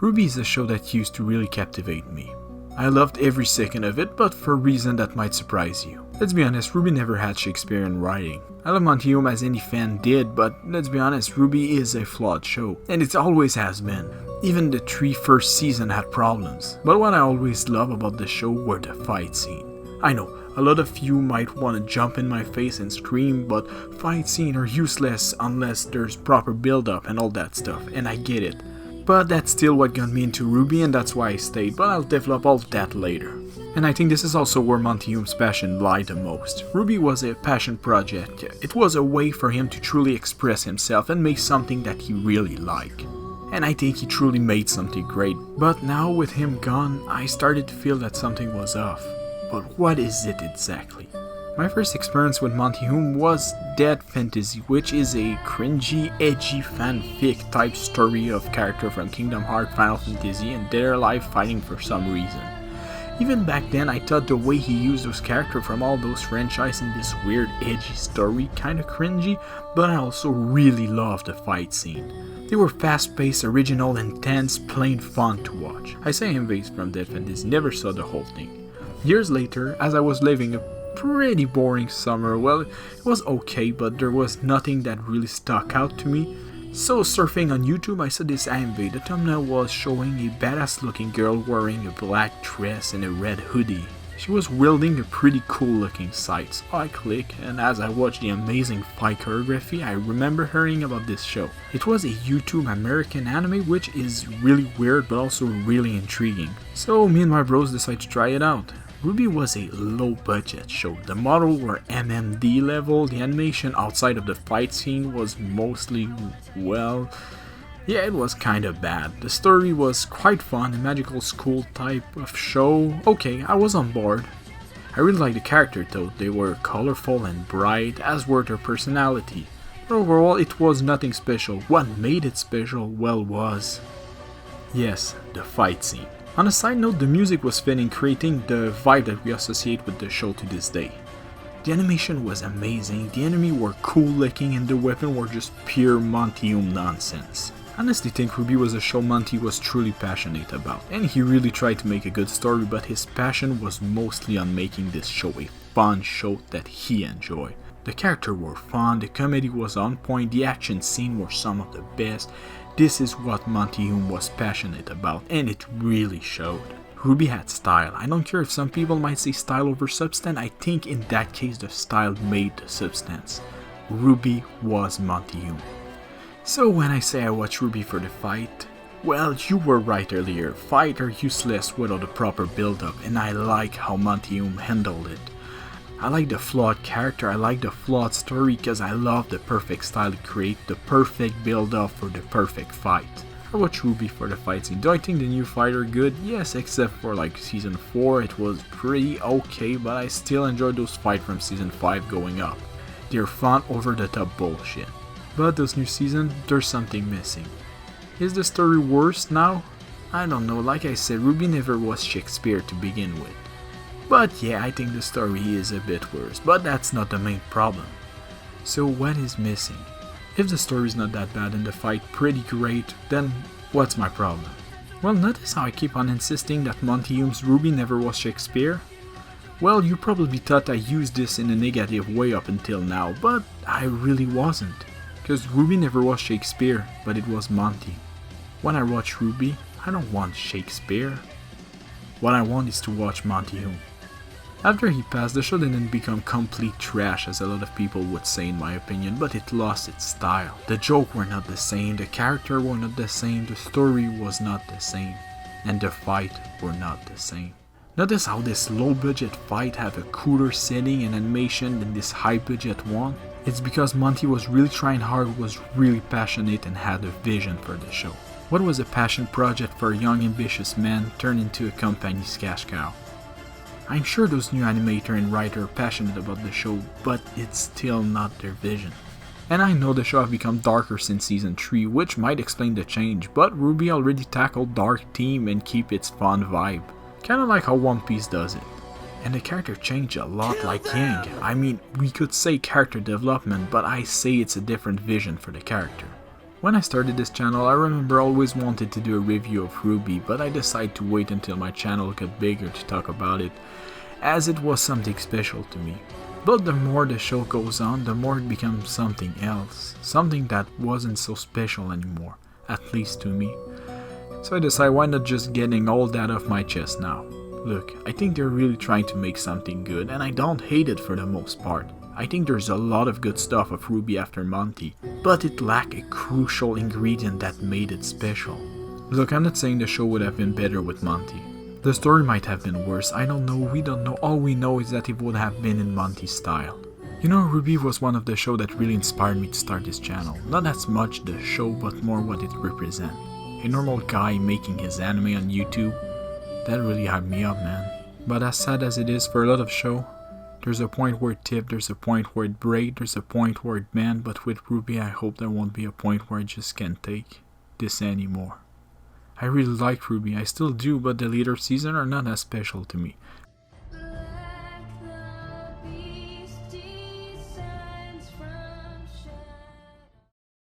Rwby is a show that used to really captivate me. I loved every second of it, but for a reason that might surprise you. Let's be honest, Rwby never had Shakespearean writing. I love Monty Hume as any fan did, but let's be honest, Rwby is a flawed show, and it always has been. Even the 3 first seasons had problems, but what I always love about the show were the fight scene. I know, a lot of you might want to jump in my face and scream, but fight scenes are useless unless there's proper build-up and all that stuff, and I get it. But that's still what got me into Rwby, and that's why I stayed, but I'll develop all of that later. And I think this is also where Monty Hume's passion lied the most. Rwby was a passion project. It was a way for him to truly express himself and make something that he really liked. And I think he truly made something great. But now with him gone, I started to feel that something was off. But what is it exactly? My first experience with Monty Hume was Dead Fantasy, which is a cringy, edgy fanfic type story of character from Kingdom Hearts, Final Fantasy, and their life fighting for some reason. Even back then, I thought the way he used those characters from all those franchises in this weird, edgy story kinda cringy, but I also really loved the fight scene. They were fast-paced, original, intense, plain fun to watch. I say I'm based from Dead Fantasy, never saw the whole thing. Years later, as I was living a pretty boring summer, well, it was okay, but there was nothing that really stuck out to me. So surfing on YouTube, I saw this anime. The thumbnail was showing a badass looking girl wearing a black dress and a red hoodie. She was wielding a pretty cool looking sight, so I clicked, and as I watched the amazing fight choreography, I remember hearing about this show. It was a YouTube American anime, which is really weird but also really intriguing. So me and my bros decided to try it out. Rwby was a low budget show. The model were MMD level, the animation outside of the fight scene was mostly, well, yeah, it was kinda bad. The story was quite fun, a magical school type of show. Okay, I was on board. I really liked the character though, they were colorful and bright, as were their personality. But overall, it was nothing special. What made it special, well, was, yes, the fight scene. On a side note, the music was fitting, creating the vibe that we associate with the show to this day. The animation was amazing, the enemy were cool looking, and the weapons were just pure Monty Hume nonsense. I honestly think Rwby was a show Monty was truly passionate about, and he really tried to make a good story, but his passion was mostly on making this show a fun show that he enjoyed. The characters were fun, the comedy was on point, the action scenes were some of the best. This is what Monty Hume was passionate about, and it really showed. Rwby had style. I don't care if some people might say style over substance, I think in that case the style made the substance. Rwby was Monty Hume. So when I say I watch Rwby for the fight, well, you were right earlier. Fights are useless without a proper build-up, and I like how Monty Hume handled it. I like the flawed character, I like the flawed story because I love the perfect style to create, the perfect build-up for the perfect fight. I watch Rwby for the fight scene. Do I think the new fights are good? Yes, except for like season 4, it was pretty okay, but I still enjoy those fights from season 5 going up. They're fun, over-the-top bullshit. But this new season, there's something missing. Is the story worse now? I don't know, like I said, Rwby never was Shakespeare to begin with. But yeah, I think the story is a bit worse, but that's not the main problem. So what is missing? If the story is not that bad and the fight pretty great, then what's my problem? Well, notice how I keep on insisting that Monty Hume's Rwby never was Shakespeare? Well, you probably thought I used this in a negative way up until now, but I really wasn't. Because Rwby never was Shakespeare, but it was Monty. When I watch Rwby, I don't want Shakespeare. What I want is to watch Monty Hume. After he passed, the show didn't become complete trash as a lot of people would say in my opinion, but it lost its style. The jokes were not the same, the characters were not the same, the story was not the same, and the fight were not the same. Notice how this low budget fight have a cooler setting and animation than this high budget one? It's because Monty was really trying hard, was really passionate and had a vision for the show. What was a passion project for a young ambitious man turned into a company's cash cow? I'm sure those new animators and writers are passionate about the show, but it's still not their vision. And I know the show have become darker since season 3, which might explain the change, but Rwby already tackled dark theme and keep its fun vibe. Kinda like how One Piece does it. And the character changed a lot like Yang. I mean, we could say character development, but I say it's a different vision for the character. When I started this channel, I remember I always wanted to do a review of Rwby, but I decided to wait until my channel got bigger to talk about it, as it was something special to me. But the more the show goes on, the more it becomes something else, something that wasn't so special anymore, at least to me. So I decided, why not just getting all that off my chest now? Look, I think they're really trying to make something good, and I don't hate it for the most part. I think there's a lot of good stuff of Rwby after Monty, but it lacked a crucial ingredient that made it special. Look, I'm not saying the show would have been better with Monty. The story might have been worse, I don't know, we don't know, all we know is that it would have been in Monty's style. You know, Rwby was one of the shows that really inspired me to start this channel. Not as much the show, but more what it represents. A normal guy making his anime on YouTube. That really hyped me up, man. But as sad as it is for a lot of show, there's a point where it tipped, there's a point where it break, there's a point where it bend, but with Rwby I hope there won't be a point where I just can't take this anymore. I really like Rwby, I still do, but the later seasons are not as special to me.